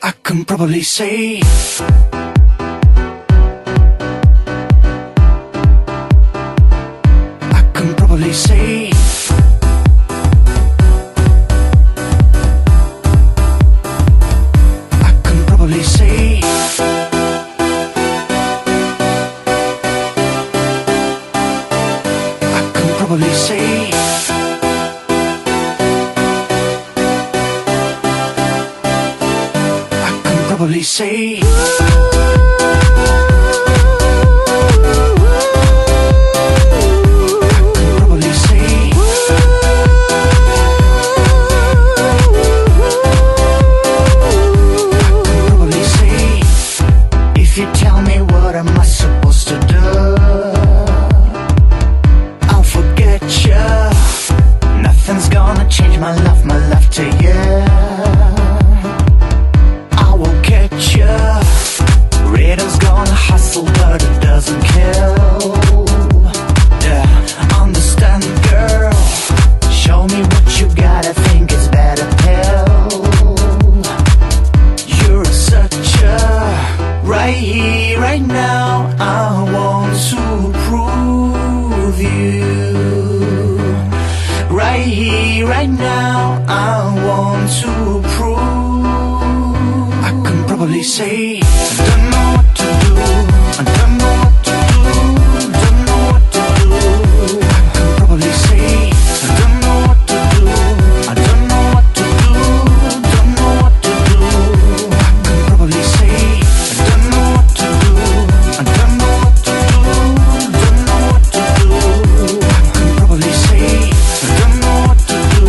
I can probably say I can probably say I can probably say I can probably say probably say if you tell me what am I supposed to do, I'll forget you. Nothing's gonna change my love to you. Rhythm's gonna hustle, but it doesn't kill. Yeah, understand, girl. Show me what you got, I think it's better pill. You're such a right here, right now. I want to prove you. Right here, right now. I want to prove. I can probably say I don't know what to do. I don't know what to do. Don't know what to do. I can probably say I don't know what to do. I don't know what to do. Don't know what to do. I can probably say I don't know what to do. I don't know what to do. Don't know what to do. I can probably say I don't know what to do.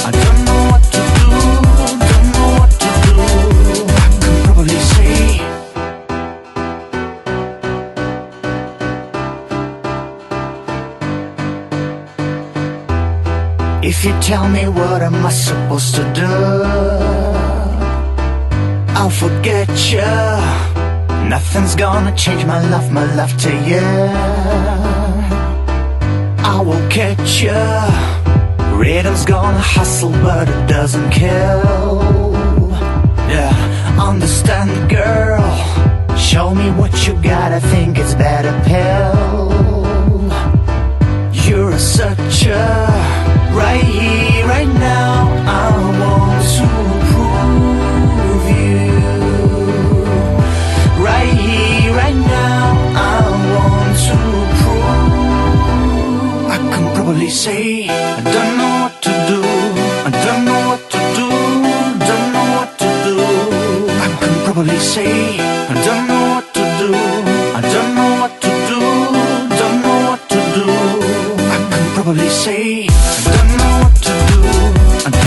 I don't know what to do. Don't know what to do. I can probably say if you tell me what am I supposed to do, I'll forget you. Nothing's gonna change my love to you. I will catch you. Rhythm's gonna hustle, but it doesn't kill. Yeah, understand, girl. Show me what you got, I think it's better pill. You're such a right here, right now, I want to prove you. Right here, right now, I want to prove. I can probably say I don't know what to do. I don't know what to do. Don't know what to do. I can probably say I don't know